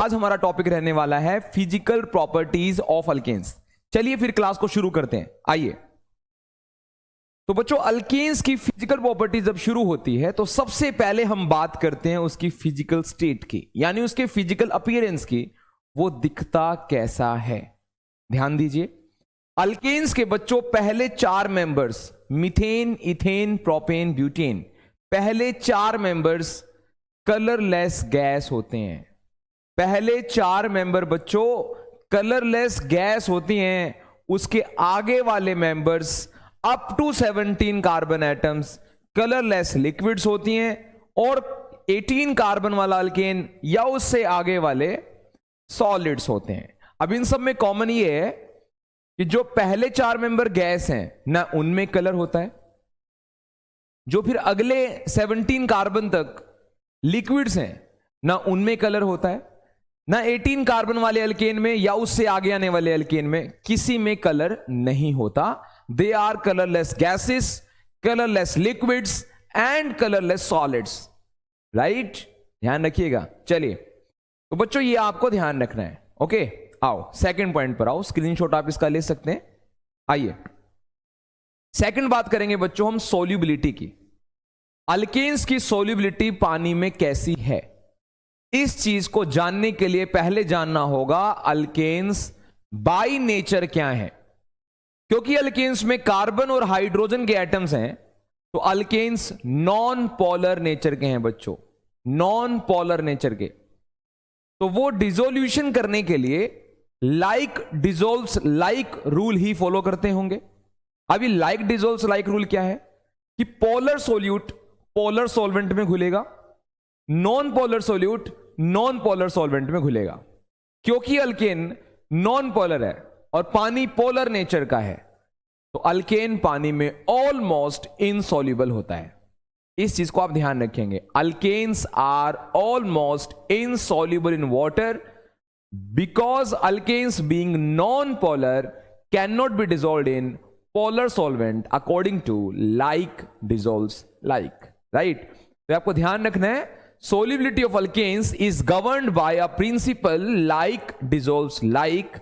आज हमारा टॉपिक रहने वाला है फिजिकल प्रॉपर्टीज ऑफ अल्केन्स। चलिए फिर क्लास को शुरू करते हैं। आइए, तो बच्चों अल्केन्स की फिजिकल प्रॉपर्टीज जब शुरू होती है तो सबसे पहले हम बात करते हैं उसकी फिजिकल स्टेट की, यानी उसके फिजिकल अपीयरेंस की। वो दिखता कैसा है, ध्यान दीजिए। अल्केन्स के बच्चों पहले 4 members methane, ethane, propane, butane, पहले 4 मेंबर्स कलरलेस गैस होते हैं। पहले 4 मेंबर बच्चों कलरलेस गैस होती हैं। उसके आगे वाले members up to 17 carbon atoms colourless liquids होती हैं, और 18 कार्बन वाला अल्केन या उससे आगे वाले सॉलिड्स होते हैं। अब इन सब में कॉमन ये है कि जो पहले 4 मेंबर गैस हैं ना उनमें कलर होता है, जो फिर अगले 17 कार्बन तक लिक्विड्स हैं ना उनमें कलर होता है, ना 18 कार्बन वाले अल्केन में या उससे आगे आने वाले अल्केन में किसी में कलर नहीं होता। They are colourless gases, colourless liquids and colourless solids, right? ध्यान रखिएगा। चलिए, तो बच्चों ये आपको ध्यान रखना है। ओके, आओ सेकंड पॉइंट पर आओ, स्क्रीनशॉट आप इसका ले सकते हैं। आइए, सेकंड बात करेंगे बच्चों हम सोल्यूबिलिटी की। अल्केन्स की सोल्यूबिलिटी पानी में कैसी है, इस चीज को जानने के लिए पहले जानना होगा अल्केन्स बाय नेचर क्या है। क्योंकि अल्केन्स में कार्बन और हाइड्रोजन के एटम्स हैं, तो अल्केन्स नॉन पोलर नेचर के हैं बच्चों, नॉन पोलर नेचर के। तो वो डिसोल्यूशन करने के लिए लाइक डिसोल्व्स लाइक रूल ही फॉलो करते होंगे। अभी लाइक डिसोल्व्स लाइक रूल क्या है कि पोलर सोल्यूट पोलर सॉल्वेंट में घुलेगा, non polar solute non polar solvent में घुलेगा। क्योंकि अल्केन नॉन पोलर है और पानी पोलर नेचर का है, तो अल्केन पानी में ऑलमोस्ट इनसॉल्युबल होता है। इस चीज को आप ध्यान रखेंगे। Alkanes are almost insoluble in water because alkanes being non polar can not be dissolved in polar solvent according to like dissolves like, right? तो आपको ध्यान रखना है, solubility of alkanes is governed by a principle like dissolves like।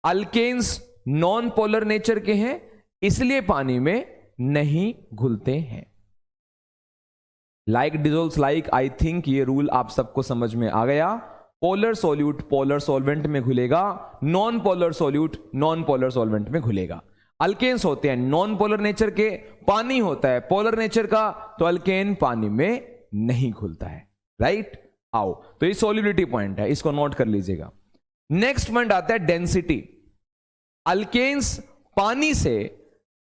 alkanes non polar nature के हैं, इसलिए पानी में नहीं घुलते हैं। like dissolves like, I think ये रूल आप सबको समझ में आ गया। पोलर सोल्यूट पोलर सॉल्वेंट में घुलेगा, non polar solute non polar solvent में घुलेगा। अल्केन्स होते हैं नॉन पोलर नेचर के, पानी होता है पोलर नेचर का, तो अल्केन पानी में नहीं घुलता है, राइट? आओ, तो ये सोल्युबिलिटी पॉइंट है, इसको नोट कर लीजिएगा। नेक्स्ट पॉइंट आता है डेंसिटी। अल्केन्स पानी से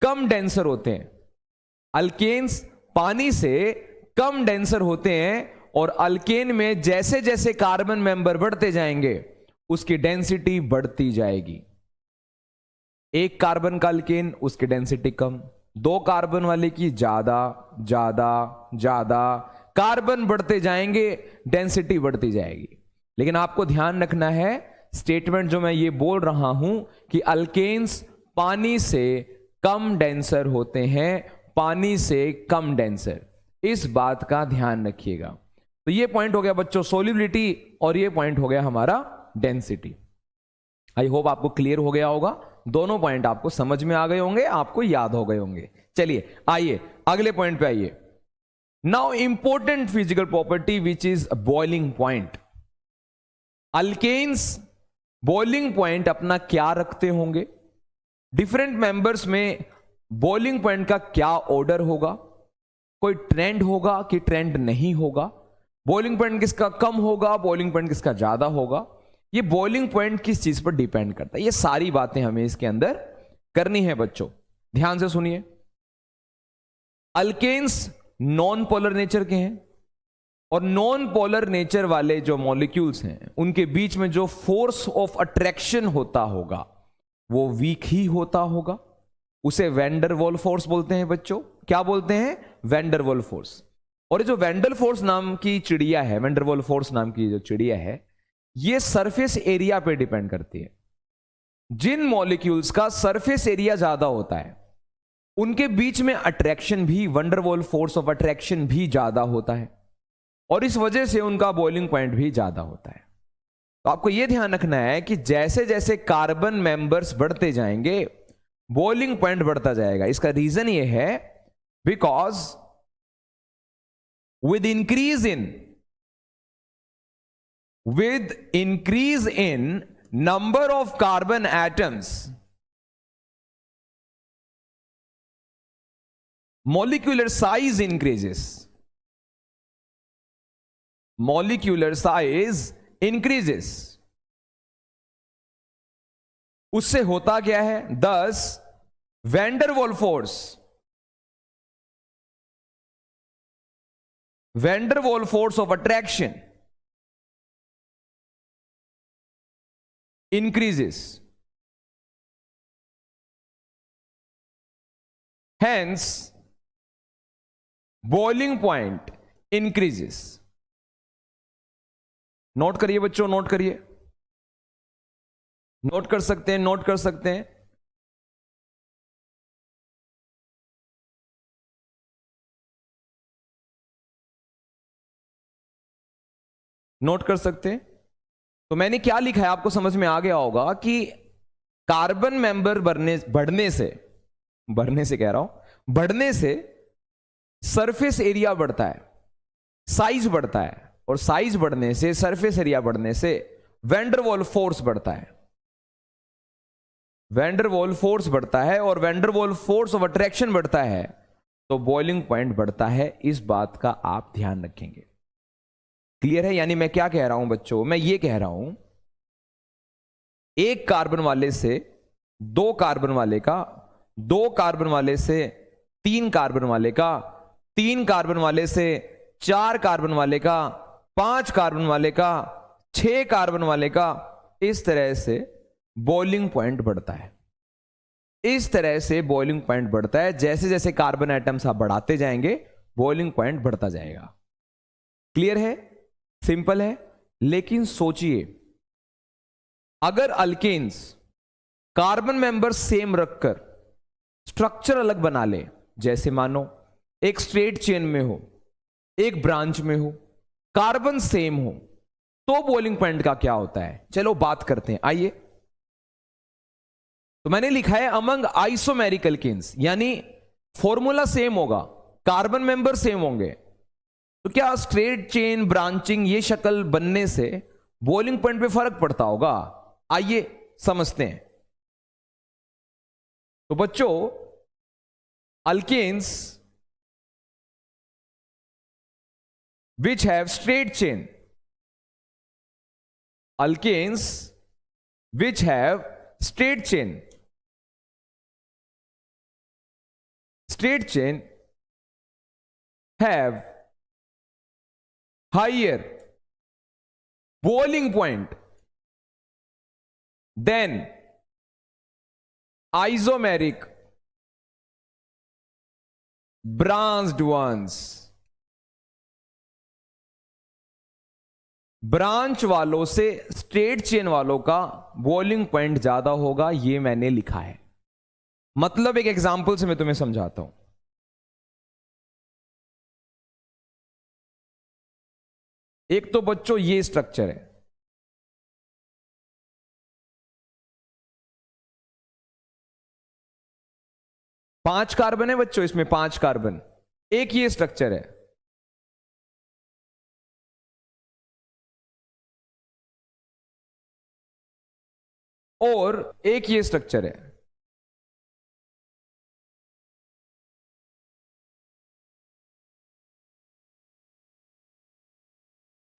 कम डेंसर होते हैं। अल्केन्स पानी से कम डेंसर होते हैं, और अल्केन में जैसे जैसे कार्बन मेंबर बढ़ते जाएंगे उसकी डेंसिटी बढ़ती जाएगी। 1 कार्बन का अल्केन उसकी डेंसिटी कम, 2 कार्बन वाले की ज्यादा ज्यादा ज्यादा, कार्बन बढ़ते जाएंगे डेंसिटी बढ़ती जाएगी। लेकिन आपको ध्यान रखना है, स्टेटमेंट जो मैं ये बोल रहा हूं कि अल्केन्स पानी से कम डेंसर होते हैं, पानी से कम डेंसर, इस बात का ध्यान रखिएगा। तो ये पॉइंट हो गया बच्चों सोल्युबिलिटी, और ये पॉइंट हो गया हमारा डेंसिटी। आई होप आपको क्लियर हो गया होगा, दोनों पॉइंट आपको समझ में आ गए होंगे, आपको याद हो गए होंगे। चलिए आइए अगले पॉइंट पे आइए। Now important physical property which is boiling point. Alkanes boiling point अपना क्या रखते होंगे, डिफरेंट मेंबर्स में बॉइलिंग पॉइंट का क्या ऑर्डर होगा, कोई ट्रेंड होगा कि ट्रेंड नहीं होगा, बॉइलिंग पॉइंट किसका कम होगा, बॉइलिंग पॉइंट किसका ज्यादा होगा, ये बॉइलिंग पॉइंट किस चीज पर डिपेंड करता है। ये सारी बातें हमें इसके अंदर करनी है बच्चों, ध्यान से सुनिए। अल्केन्स नॉन पोलर नेचर के हैं, और नॉन पोलर नेचर वाले जो मॉलिक्यूल्स हैं उनके बीच में जो फोर्स ऑफ अट्रैक्शन होता होगा वो वीक ही होता होगा। उसे वैंडर वॉल फोर्स बोलते हैं बच्चों। क्या बोलते हैं? Wander wall force. और ये जो वैंडर फोर्स नाम की चिड़िया है, वैंडर वॉल फोर्स नाम की जो चिड़िया है, ये सरफेस एरिया पे डिपेंड करती है। जिन मॉलिक्यूल्स का सरफेस एरिया ज्यादा होता है उनके बीच में अट्रैक्शन भी, वंडरवॉल फोर्स ऑफ अट्रैक्शन भी ज्यादा होता है, और इस वजह से उनका बॉइलिंग पॉइंट भी ज्यादा होता है। तो आपको यह ध्यान रखना है कि जैसे जैसे कार्बन मेंबर्स बढ़ते जाएंगे बॉइलिंग पॉइंट बढ़ता जाएगा। इसका रीजन यह है because with increase in number of carbon atoms, molecular size increases. Molecular size increases. उससे होता क्या है? Thus van der Waals force, van der Waals force of attraction increases. Hence, boiling point increases. Note करिए बच्चों, note करिए, note कर सकते हैं, नोट कर सकते हैं। नोट कर सकते हैं। तो मैंने क्या लिखा है आपको समझ में आ गया होगा कि कार्बन मेंबर बढ़ने से कह रहा हूं, बढ़ने से सरफेस एरिया बढ़ता है, साइज बढ़ता है, और साइज बढ़ने से, सरफेस एरिया बढ़ने से वैन डर वाल्स फोर्स बढ़ता है। वैन डर वाल्स फोर्स बढ़ता है और van der Waals force of attraction बढ़ता है, तो बॉइलिंग पॉइंट बढ़ता है। इस बात का आप ध्यान रखेंगे। क्लियर है? यानी मैं क्या कह रहा हूं बच्चों, मैं ये कह रहा हूं एक कार्बन वाले से दो कार्बन वाले का, दो कार्बन वाले से तीन कार्बन वाले का, तीन कार्बन वाले से चार कार्बन वाले का, पांच कार्बन वाले का, छह कार्बन वाले का, इस तरह से बॉइलिंग पॉइंट बढ़ता है। इस तरह से बॉइलिंग पॉइंट बढ़ता है। जैसे जैसे कार्बन एटम्स आप बढ़ाते जाएंगे बॉइलिंग पॉइंट बढ़ता जाएगा। क्लियर है? सिंपल है। लेकिन सोचिए, अगर अल्केन्स कार्बन मेंबर सेम रखकर स्ट्रक्चर अलग बना ले, जैसे मानो एक स्ट्रेट चेन में हो, एक ब्रांच में हो, कार्बन सेम हो, तो बॉइलिंग पॉइंट का क्या होता है? चलो बात करते हैं, आइए। तो मैंने लिखा है अमंग आइसोमेरिक अल्केन्स, यानी फॉर्मूला सेम होगा, कार्बन मेंबर सेम होंगे, तो क्या स्ट्रेट चेन, ब्रांचिंग, ये शक्ल बनने से बॉइलिंग पॉइंट पे फर्क पड़ता होगा? आइए समझते हैं। तो बच्चों, alkanes which have straight chain, alkanes which have straight chain have higher boiling point than isomeric branched ones. Branch वालों से स्ट्रेट चेन वालों का बॉइलिंग पॉइंट ज्यादा होगा, ये मैंने लिखा है। मतलब एक एग्जांपल से मैं तुम्हें समझाता हूं। एक तो बच्चों ये स्ट्रक्चर है, पांच कार्बन है बच्चों, इसमें पांच कार्बन। एक ये स्ट्रक्चर है, और एक ये स्ट्रक्चर है।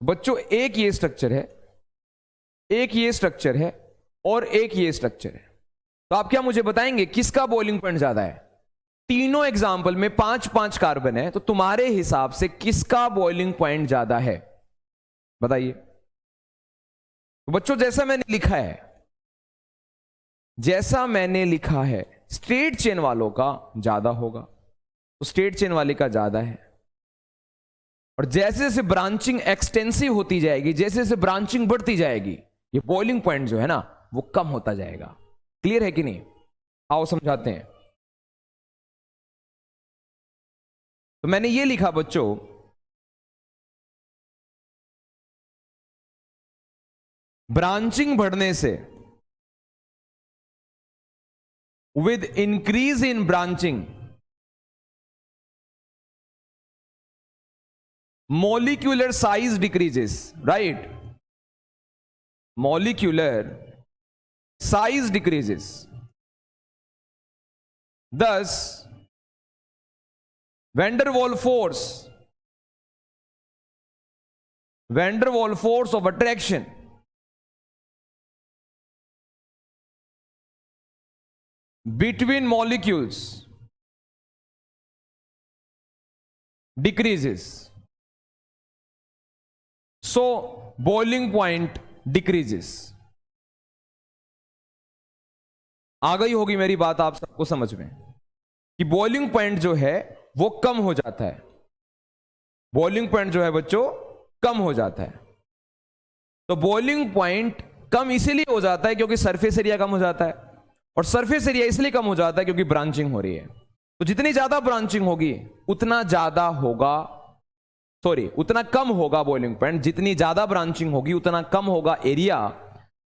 बच्चों एक ये स्ट्रक्चर है, एक ये स्ट्रक्चर है, और एक ये स्ट्रक्चर है। तो आप क्या मुझे बताएंगे किसका बॉइलिंग पॉइंट ज्यादा है? तीनों एग्जाम्पल में पांच पांच कार्बन है, तो तुम्हारे हिसाब से किसका बॉइलिंग पॉइंट ज्यादा है? बताइए। तो बच्चों जैसा मैंने लिखा है स्ट्रेट चेन वालों का ज्यादा होगा, तो स्ट्रेट चेन वाले का ज्यादा है। और जैसे जैसे ब्रांचिंग एक्सटेंसिव होती जाएगी, जैसे जैसे ब्रांचिंग बढ़ती जाएगी, ये बॉइलिंग पॉइंट जो है ना वो कम होता जाएगा। क्लियर है कि नहीं? आओ समझाते हैं। तो मैंने ये लिखा बच्चों, ब्रांचिंग बढ़ने से, with increase in branching, molecular size decreases, right? Molecular size decreases. Thus, van der Waals force of attraction between molecules decreases, so boiling point decreases. आ गई होगी मेरी बात आप सबको समझ में कि बॉइलिंग पॉइंट जो है वो कम हो जाता है। बॉइलिंग पॉइंट जो है बच्चों कम हो जाता है। तो बॉइलिंग पॉइंट कम इसीलिए हो जाता है क्योंकि सरफेस एरिया कम हो जाता है, और सरफेस एरिया इसलिए कम हो जाता है क्योंकि ब्रांचिंग हो रही है। तो जितनी ज्यादा ब्रांचिंग होगी उतना ज्यादा होगा, उतना कम होगा बॉइलिंग पॉइंट। जितनी ज्यादा ब्रांचिंग होगी उतना कम होगा एरिया,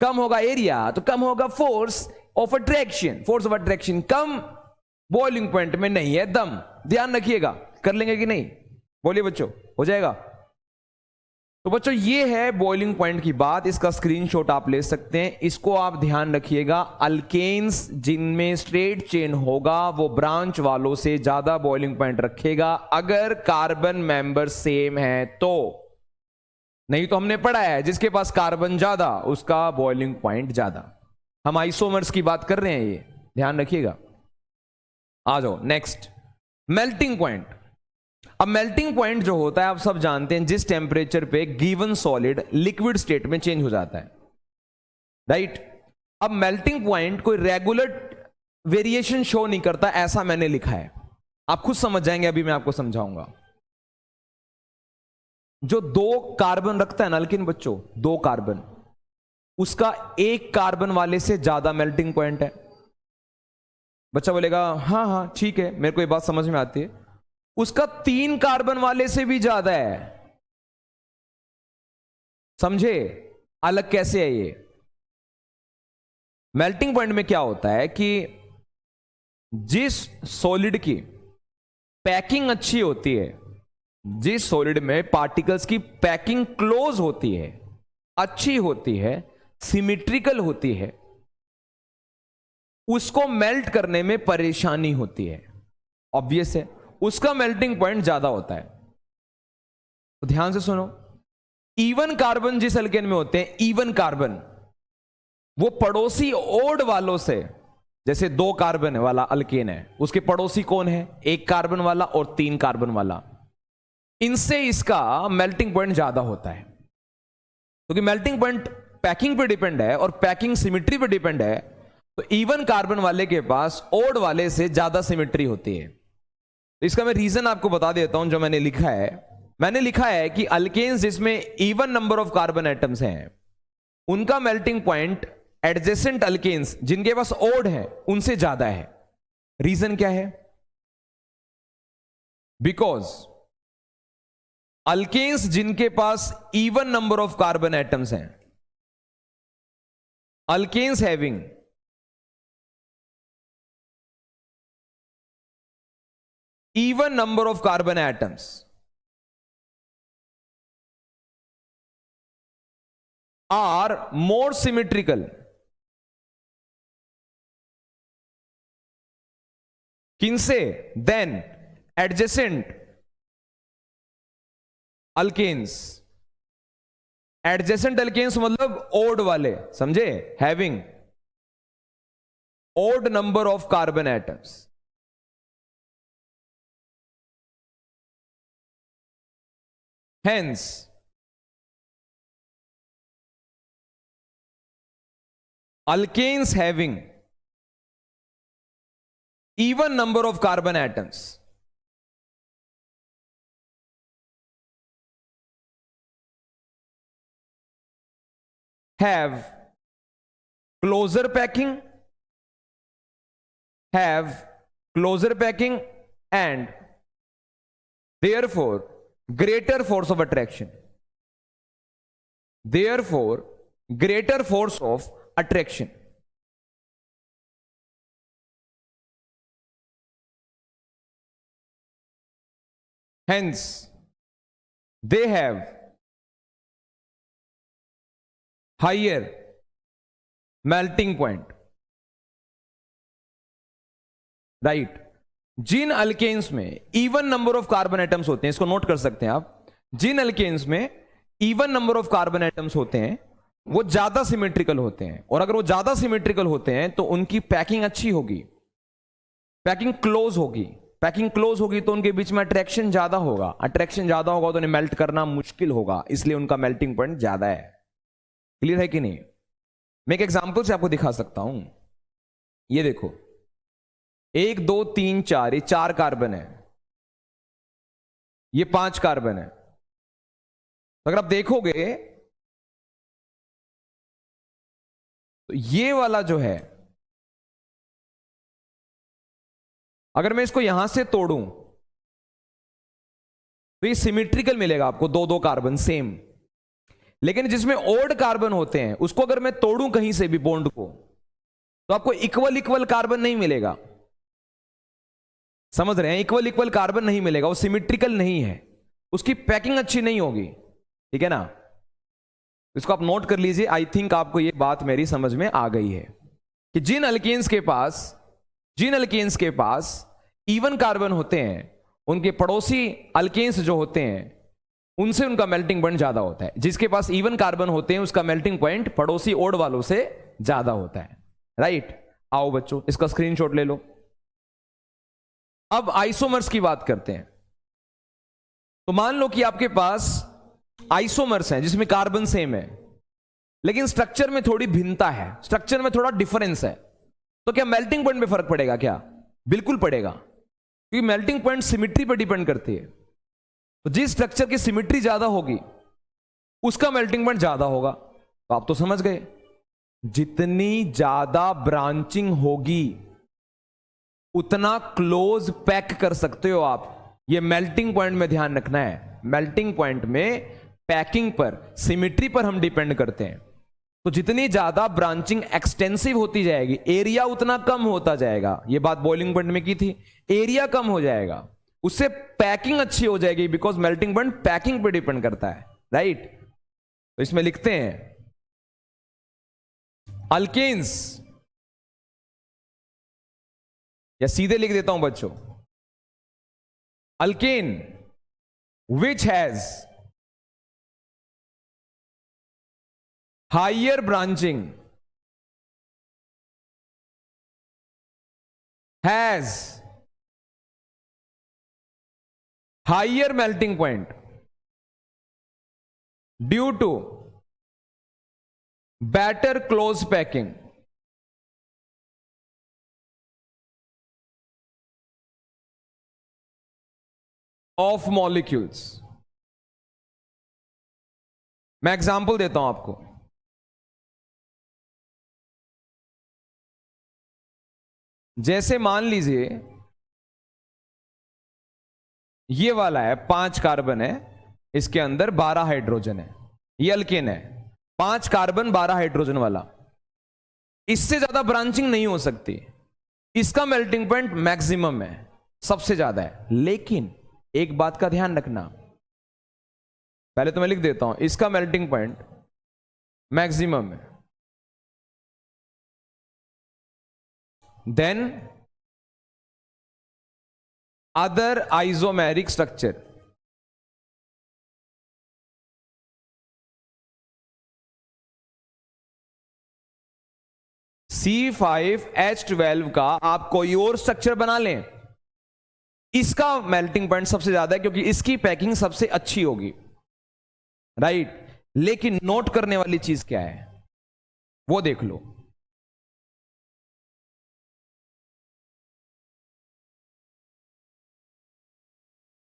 कम होगा एरिया तो कम होगा force of attraction. Force of attraction come, boiling point में नहीं है दम। ध्यान रखिएगा, कर लेंगे कि नहीं? बोलिए बच्चों, हो जाएगा? तो बच्चों ये है बॉइलिंग पॉइंट की बात, इसका स्क्रीनशॉट आप ले सकते हैं। इसको आप ध्यान रखिएगा, अल्केन्स जिनमें स्ट्रेट चेन होगा वो ब्रांच वालों से ज्यादा बॉइलिंग पॉइंट रखेगा अगर कार्बन मेंबर सेम है तो। नहीं तो हमने पढ़ा है जिसके पास कार्बन ज्यादा उसका बॉइलिंग पॉइंट ज्यादा। हम आइसोमर्स की बात कर रहे हैं, ये ध्यान रखिएगा। आ जाओ नेक्स्ट, मेल्टिंग पॉइंट। अब मेल्टिंग पॉइंट जो होता है आप सब जानते हैं, जिस टेम्परेचर पे गिवन सॉलिड लिक्विड स्टेट में चेंज हो जाता है, राइट? अब मेल्टिंग पॉइंट कोई रेगुलर वेरिएशन शो नहीं करता, ऐसा मैंने लिखा है। आप खुद समझ जाएंगे, अभी मैं आपको समझाऊंगा। जो 2 कार्बन रखता है ना अल्कीन बच्चों, 2 कार्बन, उसका 1 कार्बन वाले से ज्यादा मेल्टिंग पॉइंट है। बच्चा बोलेगा हाँ हाँ ठीक है, मेरे को ये बात समझ में आती है। उसका 3 कार्बन वाले से भी ज्यादा है। समझे अलग कैसे है ये? मेल्टिंग पॉइंट में क्या होता है कि जिस सॉलिड की पैकिंग अच्छी होती है, जिस सॉलिड में पार्टिकल्स की पैकिंग क्लोज होती है, अच्छी होती है, सिमेट्रिकल होती है, उसको मेल्ट करने में परेशानी होती है। ऑब्वियस है, उसका मेल्टिंग पॉइंट ज्यादा होता है। तो ध्यान से सुनो, इवन कार्बन जिस अल्केन में होते हैं, इवन कार्बन वो पड़ोसी ओड वालों से, जैसे 2 कार्बन वाला अल्केन है, उसके पड़ोसी कौन है? 1 कार्बन वाला और 3 कार्बन वाला। इनसे इसका मेल्टिंग पॉइंट ज्यादा होता है क्योंकि मेल्टिंग पॉइंट पैकिंग पे डिपेंड है और पैकिंग सिमेट्री पे डिपेंड है। तो इवन कार्बन वाले के पास ओड वाले से ज्यादा सिमेट्री होती है। तो इसका मैं रीजन आपको बता देता हूं जो मैंने लिखा है। मैंने लिखा है कि अल्केन्स जिसमें even number of carbon atoms हैं, उनका मेल्टिंग पॉइंट एडजेसेंट अल्केन्स जिनके पास ओड है उनसे ज्यादा है। रीजन क्या है? बिकॉज अल्केन्स जिनके पास even number of carbon atoms हैं, alkanes having even number of carbon atoms are more symmetrical किनसे? then adjacent alkanes। adjacent alkanes मतलब odd वाले, समझे? having odd number of carbon atoms। Hence, alkanes having even number of carbon atoms have closer packing, and therefore greater force of attraction। therefore greater force of attraction. Hence, they have higher melting point. Right जिन alkanes में even number of carbon atoms होते हैं, इसको note कर सकते हैं आप, जिन अल्केन्स में even number of carbon atoms होते हैं वो ज्यादा सिमेट्रिकल होते हैं, और अगर वो ज्यादा सिमेट्रिकल होते हैं तो उनकी पैकिंग अच्छी होगी, पैकिंग क्लोज होगी, पैकिंग क्लोज होगी तो उनके बीच में अट्रैक्शन ज्यादा होगा, अट्रैक्शन ज्यादा होगा तो उन्हें मेल्ट करना मुश्किल होगा, इसलिए उनका मेल्टिंग पॉइंट ज्यादा है। क्लियर है कि नहीं? मैं एक एग्जांपल से आपको दिखा सकता हूं। ये देखो 1 2 3 4, ये 4 कार्बन है, ये 5 कार्बन है। तो अगर आप देखोगे तो ये वाला जो है, अगर मैं इसको यहां से तोड़ूं तो ये सिमेट्रिकल मिलेगा आपको, 2 कार्बन सेम। लेकिन जिसमें ओड कार्बन होते हैं उसको अगर मैं तोड़ूं कहीं से भी बॉन्ड को, तो आपको इक्वल इक्वल कार्बन नहीं मिलेगा। समझ रहे हैं? इक्वल इक्वल कार्बन नहीं मिलेगा, वो सिमेट्रिकल नहीं है, उसकी पैकिंग अच्छी नहीं होगी। ठीक है ना? इसको आप नोट कर लीजिए। आई थिंक आपको ये बात मेरी समझ में आ गई है कि जिन अल्केन्स के पास इवन कार्बन होते हैं, उनके पड़ोसी अल्केन्स जो होते हैं उनसे उनका मेल्टिंग पॉइंट ज्यादा होता है। जिसके पास इवन कार्बन होते हैं उसका मेल्टिंग पॉइंट पड़ोसी ओड वालों से ज्यादा होता है। राइट? आओ बच्चों, इसका स्क्रीनशॉट ले लो। अब आइसोमर्स की बात करते हैं। तो मान लो कि आपके पास आइसोमर्स हैं जिसमें कार्बन सेम है, लेकिन स्ट्रक्चर में थोड़ी भिन्नता है, स्ट्रक्चर में थोड़ा डिफरेंस है, तो क्या मेल्टिंग पॉइंट में फर्क पड़ेगा? क्या? बिल्कुल पड़ेगा, क्योंकि मेल्टिंग पॉइंट सिमेट्री पर डिपेंड करती है। तो जिस स्ट्रक्चर की सिमेट्री ज्यादा होगी उसका मेल्टिंग पॉइंट ज्यादा होगा। तो आप तो समझ गए, जितनी ज्यादा ब्रांचिंग होगी उतना क्लोज पैक कर सकते हो आप। ये मेल्टिंग पॉइंट में ध्यान रखना है। मेल्टिंग पॉइंट में पैकिंग पर, सिमेट्री पर हम डिपेंड करते हैं। तो जितनी ज्यादा ब्रांचिंग एक्सटेंसिव होती जाएगी, एरिया उतना कम होता जाएगा। ये बात बॉइलिंग पॉइंट में की थी, एरिया कम हो जाएगा, उससे पैकिंग अच्छी हो जाएगी, बिकॉज मेल्टिंग पॉइंट पैकिंग पर डिपेंड करता है। राइट? तो इसमें लिखते हैं अल्केन्स, या सीधे लिख देता हूं बच्चों, alkane which has higher branching has higher melting point due to better close packing, of molecules। मैं एग्जांपल देता हूं आपको। जैसे मान लीजिए ये वाला है, 5 कार्बन है, इसके अंदर 12 हाइड्रोजन है, ये अल्केन है, 5 कार्बन 12 हाइड्रोजन वाला। इससे ज्यादा ब्रांचिंग नहीं हो सकती, इसका मेल्टिंग पॉइंट मैक्सिमम है, सबसे ज्यादा है। लेकिन एक बात का ध्यान रखना, पहले तो मैं लिख देता हूं, इसका मेल्टिंग पॉइंट मैक्सिमम है, then other isomeric structure, C5H12 का आप कोई और स्ट्रक्चर बना लें, इसका मेल्टिंग पॉइंट सबसे ज्यादा है, क्योंकि इसकी पैकिंग सबसे अच्छी होगी। राइट? लेकिन नोट करने वाली चीज क्या है वो देख लो।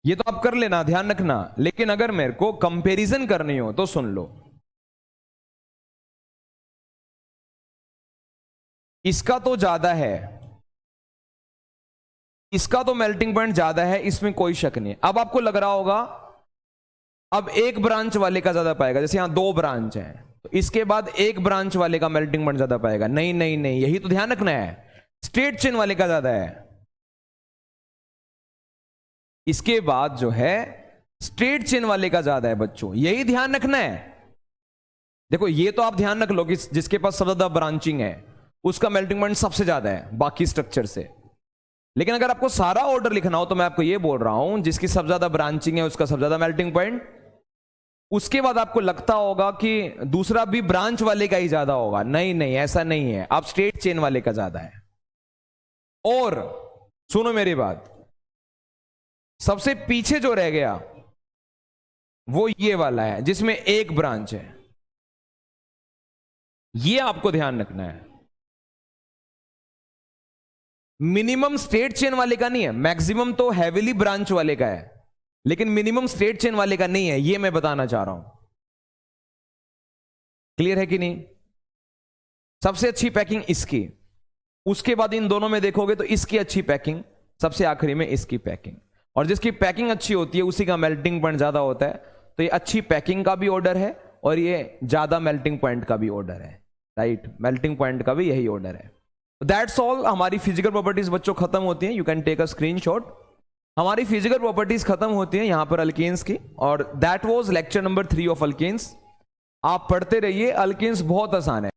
ये तो आप कर लेना, ध्यान रखना, लेकिन अगर मेरे को कंपैरिजन करनी हो तो सुन लो। इसका तो ज्यादा है, इसका तो मेल्टिंग पॉइंट ज्यादा है, इसमें कोई शक नहीं। अब आपको लग रहा होगा अब एक ब्रांच वाले का ज्यादा पाएगा, जैसे यहां 2 ब्रांच हैं तो इसके बाद एक ब्रांच वाले का मेल्टिंग पॉइंट ज्यादा पाएगा। नहीं नहीं नहीं, यही तो ध्यान रखना है, स्ट्रेट चेन वाले का ज्यादा है। इसके बाद जो है स्ट्रेट चेन वाले का ज्यादा है बच्चों, यही ध्यान रखना है। देखो ये तो आप ध्यान रख लो कि जिसके पास सबसे ज्यादा ब्रांचिंग है उसका मेल्टिंग पॉइंट सबसे ज्यादा है बाकी स्ट्रक्चर से। लेकिन अगर आपको सारा ऑर्डर लिखना हो तो मैं आपको ये बोल रहा हूं जिसकी सबसे ज्यादा ब्रांचिंग है उसका सबसे ज्यादा मेल्टिंग पॉइंट, उसके बाद आपको लगता होगा कि दूसरा भी ब्रांच वाले का ही ज्यादा होगा। नहीं नहीं, ऐसा नहीं है, आप स्ट्रेट चेन वाले का ज्यादा है। और सुनो मेरी बात, सबसे पीछे जो रह गया वो ये वाला है जिसमें एक ब्रांच है, ये आपको ध्यान रखना है। मिनिमम स्ट्रेट चेन वाले का नहीं है, मैक्सिमम तो हैवीली ब्रांच वाले का है, लेकिन मिनिमम स्ट्रेट चेन वाले का नहीं है, ये मैं बताना चाह रहा हूं। क्लियर है कि नहीं? सबसे अच्छी पैकिंग इसकी, उसके बाद इन दोनों में देखोगे तो इसकी अच्छी पैकिंग, सबसे आखिरी में इसकी पैकिंग। और जिसकी पैकिंग अच्छी होती है उसी का मेल्टिंग पॉइंट ज्यादा होता है। तो ये अच्छी पैकिंग का भी ऑर्डर है और ये ज्यादा मेल्टिंग पॉइंट का भी ऑर्डर है, राइट? मेल्टिंग पॉइंट का भी यही ऑर्डर है। That's all. हमारी फिजिकल प्रॉपर्टीज बच्चों खत्म होती हैं, you can take a screenshot. हमारी फिजिकल प्रॉपर्टीज खत्म होती हैं यहां पर अल्केन्स की, और that was lecture number 3 of alkanes. आप पढ़ते रहिए, अल्केन्स बहुत आसान है।